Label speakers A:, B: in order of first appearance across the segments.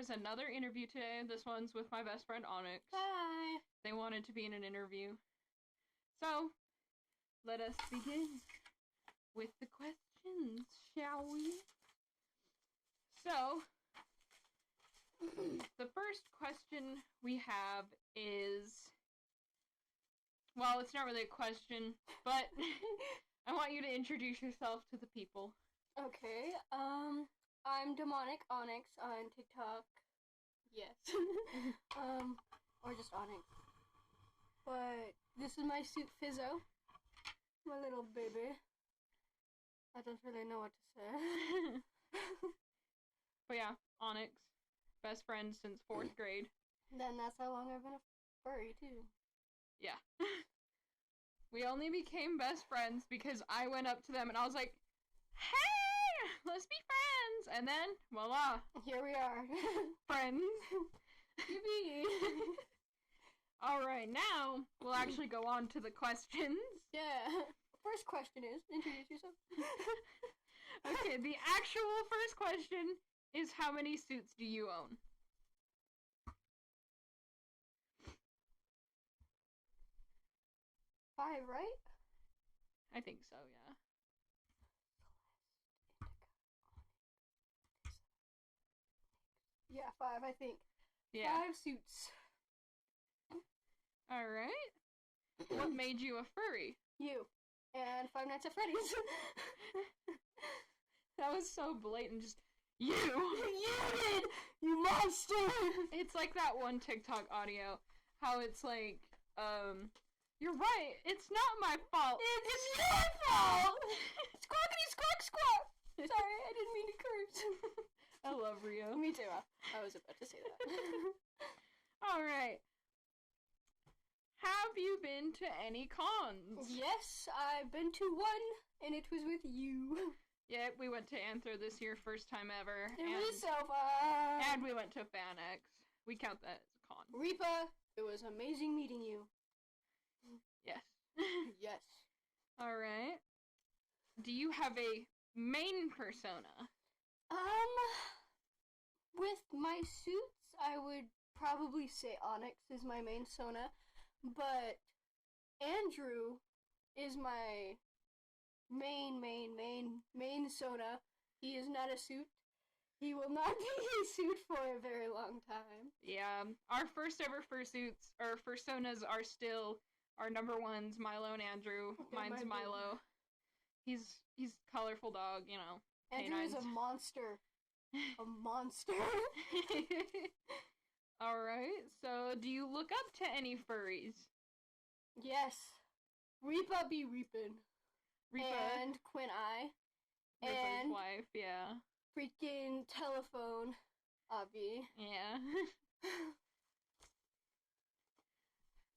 A: there's another interview today. This one's with my best friend Onyx.
B: Hi.
A: They wanted to be in an interview. So, let us begin with the questions, shall we? So, the first question we have is, well, it's not really a question, but I want you to introduce yourself to the people.
B: Okay, I'm Demonic Onyx on TikTok. Yes. Or just Onyx. But this is my suit Fizzo. My little baby. I don't really know what to say.
A: But yeah, Onyx. Best friend since 4th grade.
B: Then that's how long I've been a furry, too.
A: Yeah. We only became best friends because I went up to them and I was like, hey, let's be friends. And then, voila.
B: Here we are.
A: Friends.
B: Yippee.
A: Alright, now we'll actually go on to the questions.
B: Yeah. First question is, introduce yourself.
A: Okay, the actual first question is, how many suits do you own?
B: Five, right?
A: I think so, yeah.
B: Yeah, 5, I think.
A: Yeah.
B: 5 suits.
A: Alright. What made you a furry?
B: You. And Five Nights at Freddy's.
A: That was so blatant, just, you!
B: You did! You monster!
A: It's like that one TikTok audio, how it's like, you're right, it's not my fault.
B: It's your fault! Squawkity squawk squawk! Sorry, I didn't mean to curse.
A: I love Rio.
B: Me too. I was about to say that.
A: Alright. Have you been to any cons?
B: Yes, I've been to one, and it was with you.
A: Yeah, we went to Anther this year, first time ever.
B: It was so fun!
A: And we went to FanX. We count that as a con.
B: Reaper, it was amazing meeting you.
A: Yes.
B: Yes.
A: Alright. Do you have a main persona?
B: With my suits, I would probably say Onyx is my main persona, but Andrew is my main persona. He is not a suit. He will not be a suit for a very long time.
A: Yeah, our first ever fursuits, or personas, are still our number ones, Milo and Andrew. Mine's Milo. He's colorful dog, you know.
B: Andrew is a monster. A monster.
A: Alright, so do you look up to any furries?
B: Yes. Reaper be reapin'.
A: Reaper.
B: And Quinn Eye.
A: Reaper's
B: And
A: wife, yeah.
B: freaking telephone. Obby.
A: Yeah.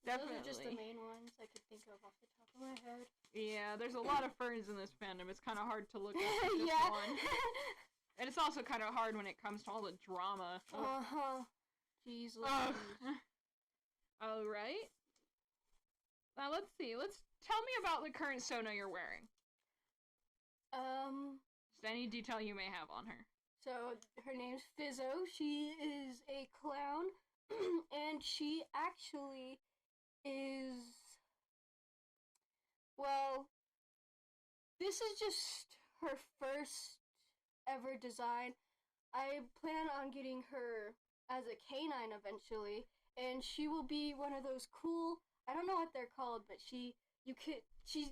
B: Definitely. Those are just the main ones I could think of off the top of my head.
A: Yeah, there's a lot of ferns in this fandom. It's kind of hard to look at just
B: yeah.
A: one. And it's also kind of hard when it comes to all the drama.
B: Uh-huh. Jeez, Louise.
A: Alright. Now let's see. Tell me about the current Sona you're wearing. Just any detail you may have on her.
B: So, her name's Fizzo. She is a clown. And she actually is... Well, this is just her first ever design. I plan on getting her as a canine eventually, and she will be one of those cool, I don't know what they're called, but she's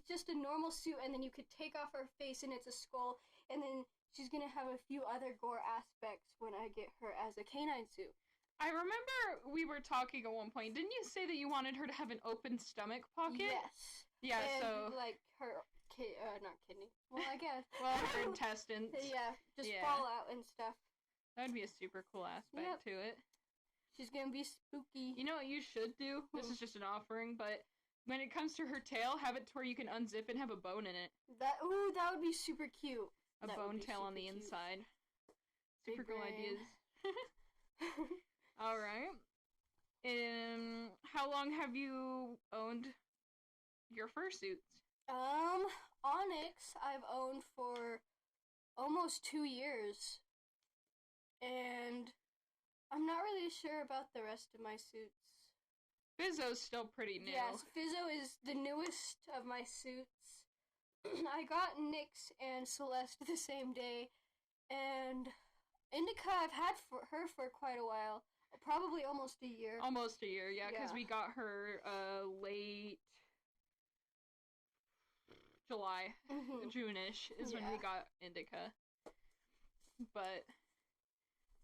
B: just a normal suit, and then you could take off her face and it's a skull, and then she's gonna have a few other gore aspects when I get her as a canine suit.
A: I remember we were talking at one point. Didn't you say that you wanted her to have an open stomach pocket?
B: Yes.
A: Yeah,
B: and
A: so...
B: like her, not kidney. Well, I guess.
A: Well, her intestines.
B: Yeah, just fall out and stuff.
A: That'd be a super cool aspect to it.
B: She's gonna be spooky.
A: You know what you should do? This is just an offering, but when it comes to her tail, have it to where you can unzip and have a bone in it.
B: That would be super cute.
A: A bone tail on the inside. Super cool ideas. Alright. How long have you owned your fursuits?
B: Onyx I've owned for almost 2 years. And I'm not really sure about the rest of my suits.
A: Fizzo's still pretty new.
B: Yes, Fizzo is the newest of my suits. I got Nyx and Celeste the same day, and Indica I've had her for quite a while. Probably almost a year.
A: Almost a year, yeah, because we got her late July, June-ish is when we got Indica. But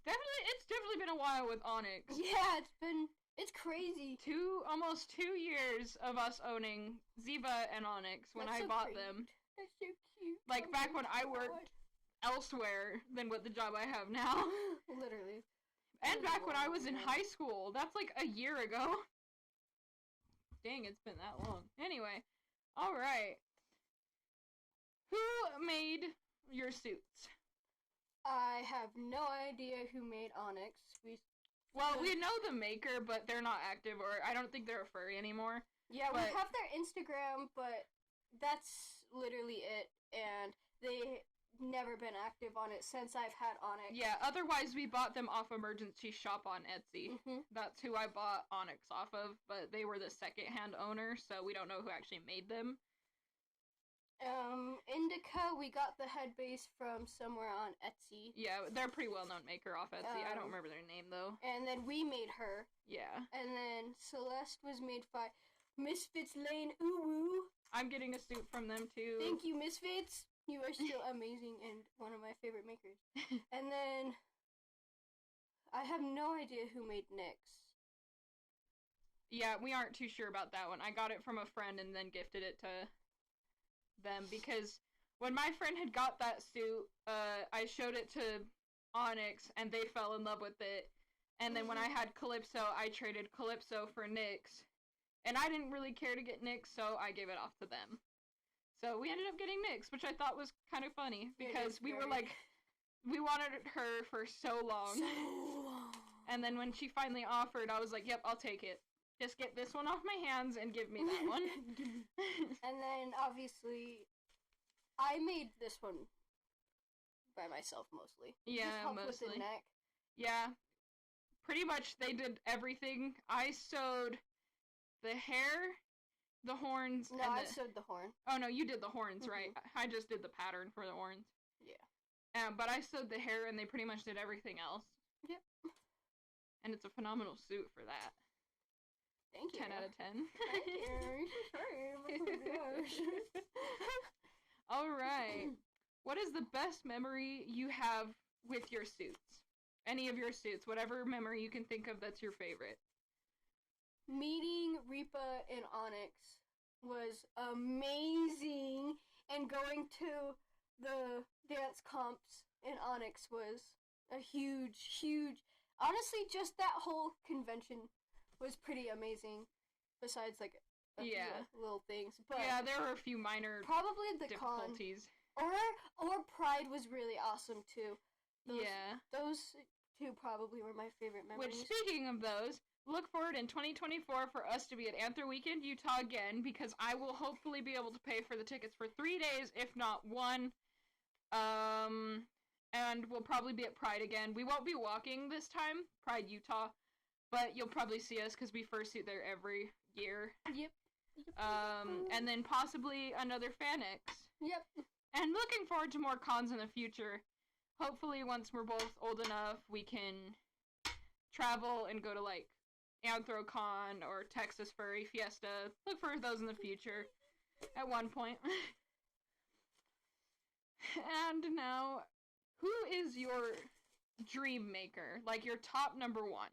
A: it's definitely been a while with Onyx.
B: Yeah, it's crazy.
A: Almost 2 years of us owning Ziva and Onyx when I bought them.
B: That's so cute.
A: Like back when I worked elsewhere than what the job I have now.
B: Literally.
A: And back when I was in high school. That's like a year ago. Dang, it's been that long. Anyway, alright. Who made your suits?
B: I have no idea who made Onyx.
A: We know the maker, but they're not active, or I don't think they're a furry anymore.
B: Yeah, we have their Instagram, but that's literally it, and they never been active on it since I've had Onyx.
A: Yeah, otherwise we bought them off Emergency Shop on Etsy. That's who I bought Onyx off of, but they were the second-hand owner, so we don't know who actually made them.
B: Indica, we got the head base from somewhere on Etsy.
A: Yeah, they're a pretty well-known maker off Etsy. I don't remember their name, though.
B: And then we made her.
A: Yeah.
B: And then Celeste was made by Misfits Lane Uwu.
A: I'm getting a suit from them, too.
B: Thank you, Misfits. You are still amazing and one of my favorite makers. And then I have no idea who made Nyx.
A: Yeah, we aren't too sure about that one. I got it from a friend and then gifted it to them, because when my friend had got that suit, I showed it to Onyx and they fell in love with it. And then when I had Calypso, I traded Calypso for Nyx. And I didn't really care to get Nyx, so I gave it off to them. So we ended up getting Nyx, which I thought was kind of funny, because we were like, we wanted her for so long. And then when she finally offered, I was like, yep, I'll take it. Just get this one off my hands and give me that one.
B: And then, obviously, I made this one by myself, mostly.
A: Yeah,
B: mostly. With the neck.
A: Yeah. Pretty much, they did everything. I sewed the hair, the horns,
B: No, I sewed the horn.
A: Oh, no, you did the horns, right? I just did the pattern for the horns.
B: Yeah.
A: But I sewed the hair, and they pretty much did everything else.
B: Yep.
A: And it's a phenomenal suit for that.
B: Thank you.
A: 10 out of 10.
B: Thank you. Oh my gosh.
A: Alright. What is the best memory you have with your suits? Any of your suits, whatever memory you can think of that's your favorite.
B: Meeting Reapa and Onyx was amazing, and going to the dance comps in Onyx was a huge, honestly, just that whole convention was pretty amazing, besides like a few little things. But
A: yeah, there were a few minor
B: probably the
A: difficulties.
B: Or Pride was really awesome too. Those two probably were my favorite memories.
A: Which, speaking of those, look forward in 2024 for us to be at Anther Weekend, Utah again, because I will hopefully be able to pay for the tickets for 3 days, if not 1. And we'll probably be at Pride again. We won't be walking this time, Pride Utah, but you'll probably see us because we fursuit there every year.
B: Yep.
A: And then possibly another FanX.
B: Yep.
A: And looking forward to more cons in the future. Hopefully, once we're both old enough, we can travel and go to, like, Anthrocon or Texas Furry Fiesta. Look for those in the future at one point. And now, who is your dream maker? Like, your top number one?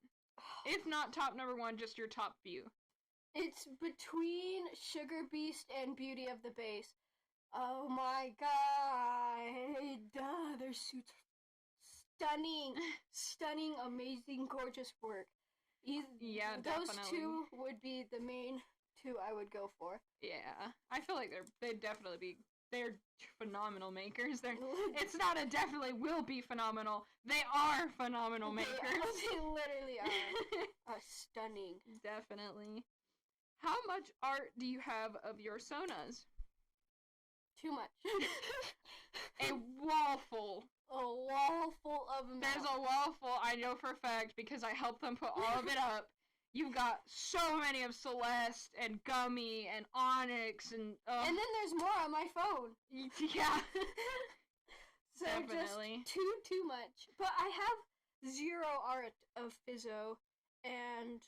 A: If not top number one, just your top few.
B: It's between Sugar Beast and Beauty of the Base. Oh my god. Their suits are stunning, amazing, gorgeous work.
A: Yeah,
B: those
A: definitely.
B: two would be the main two I would go for.
A: Yeah, I feel like they're phenomenal makers. It's not a definitely will be phenomenal. They are phenomenal makers.
B: They literally are. Stunning.
A: Definitely. How much art do you have of your Sonas?
B: Too much.
A: A wall full.
B: A wall full of them
A: There's
B: out.
A: a wall full, I know for a fact, because I helped them put all of it up. You've got so many of Celeste and Gummy and Onyx and...
B: And then there's more on my phone.
A: Yeah.
B: So
A: Definitely.
B: just too much. But I have 0 art of Fizzo, and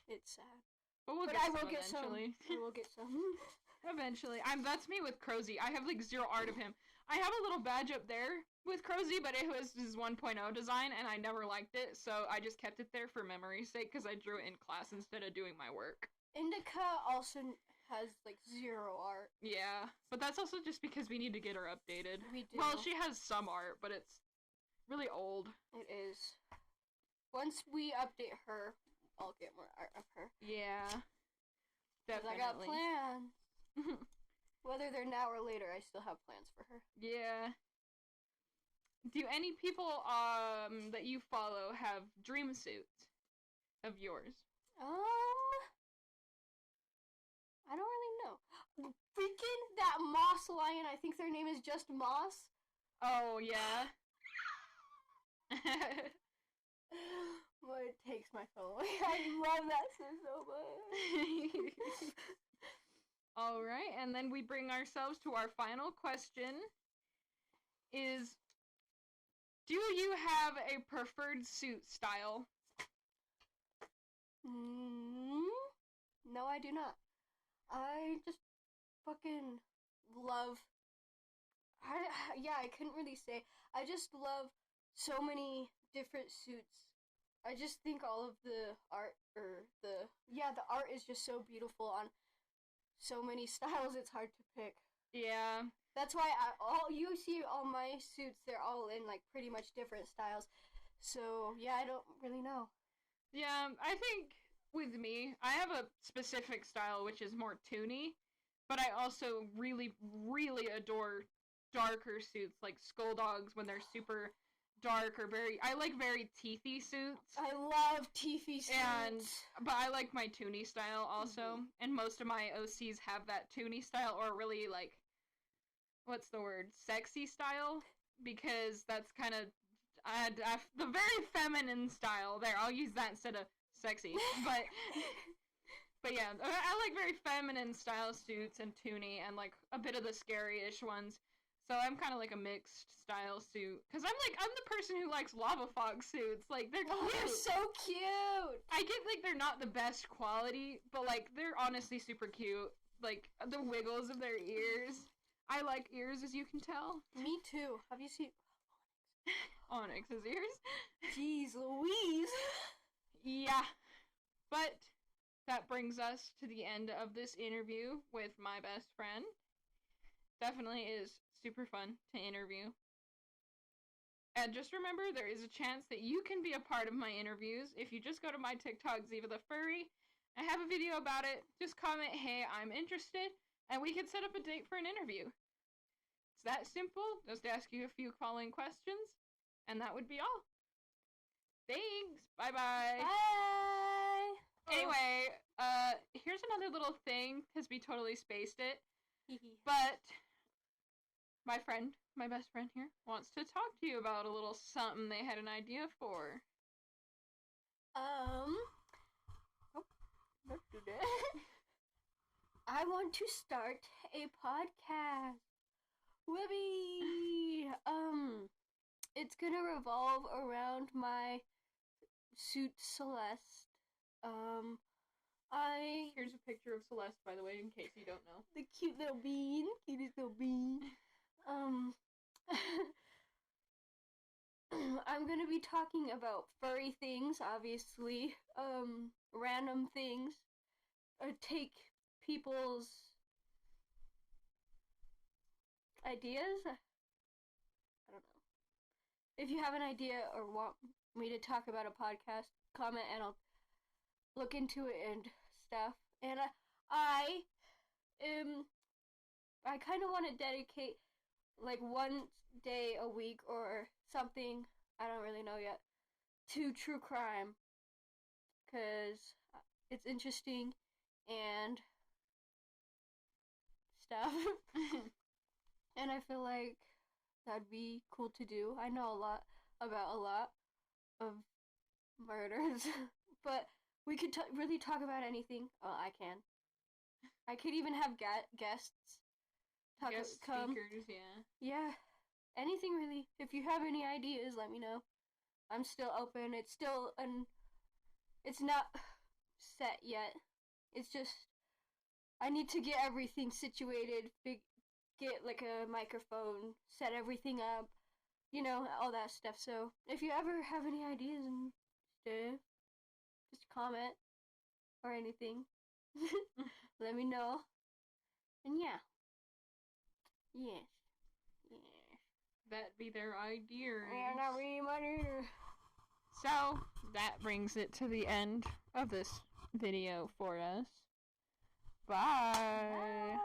B: it's sad.
A: But we'll
B: But
A: get
B: I
A: some
B: will get some.
A: eventually.
B: I will get some.
A: Eventually. That's me with Crozzy. I have like 0 art of him. I have a little badge up there with Crozzy, but it was his 1.0 design, and I never liked it, so I just kept it there for memory's sake, because I drew it in class instead of doing my work.
B: Indica also has like 0 art.
A: Yeah, but that's also just because we need to get her updated.
B: We do.
A: Well, she has some art, but it's really old.
B: It is. Once we update her, I'll get more art of her.
A: Yeah.
B: 'Cause
A: Definitely.
B: I got plans. Whether they're now or later, I still have plans for her.
A: Yeah. Do any people that you follow have dream suits of yours?
B: I don't really know. Freaking that moss lion, I think their name is just Moss.
A: Oh, yeah.
B: Well, it takes my phone away. I love that so much.
A: Alright, and then we bring ourselves to our final question. Do you have a preferred suit style?
B: No, I do not. I just fucking love... I couldn't really say. I just love so many different suits. I just think all of the art, the art is just so beautiful on so many styles, it's hard to pick.
A: Yeah.
B: That's why you see all my suits, they're all in like pretty much different styles. So, yeah, I don't really know.
A: Yeah, I think with me, I have a specific style which is more toony, but I also really, really adore darker suits, like Skull Dogs when they're super dark or I like very teethy suits.
B: I love teethy suits.
A: But I like my toony style also, and most of my OCs have that toony style or really like, what's the word, sexy style, because that's kind of the very feminine style there. I'll use that instead of sexy, but yeah, I like very feminine style suits and toony and like a bit of the scary-ish ones. So I'm kind of like a mixed style suit. Because I'm the person who likes lava fox suits. Like, they're cute.
B: Oh, they're so cute!
A: I get, like, they're not the best quality, but, like, they're honestly super cute. Like, the wiggles of their ears. I like ears, as you can tell.
B: Me too. Have you seen...
A: Onyx's ears?
B: Jeez Louise!
A: Yeah. But that brings us to the end of this interview with my best friend. Definitely is super fun to interview. And just remember, there is a chance that you can be a part of my interviews if you just go to my TikTok, Zivathefurry. I have a video about it. Just comment, hey, I'm interested, and we can set up a date for an interview. It's that simple. Just ask you a few following questions, and that would be all. Thanks. Bye-bye.
B: Bye!
A: Anyway, here's another little thing, because we totally spaced it. But my best friend here, wants to talk to you about a little something they had an idea for.
B: Don't do that. I want to start a podcast. Webby! It's gonna revolve around my suit Celeste.
A: Here's a picture of Celeste, by the way, in case you don't know.
B: The cute little bean. Cutest little bean. I'm gonna be talking about furry things, obviously. Random things. Or take people's ideas? I don't know. If you have an idea or want me to talk about a podcast, comment and I'll look into it and stuff. And I kind of want to dedicate like one day a week or something, I don't really know yet, to true crime, because it's interesting and stuff. And I feel like that'd be cool to do. I know a lot about a lot of murders, but we could really talk about anything. Oh, I can. I could even have guests
A: Guest
B: come.
A: speakers, yeah.
B: Yeah, anything really. If you have any ideas, let me know. I'm still open. It's not set yet. It's just I need to get everything situated, get like a microphone, set everything up, all that stuff. So if you ever have any ideas and stuff, just comment or anything. Let me know. And yeah. Yes.
A: That be their ideas.
B: Yeah, not really much either.
A: So, that brings it to the end of this video for us. Bye.
B: Bye.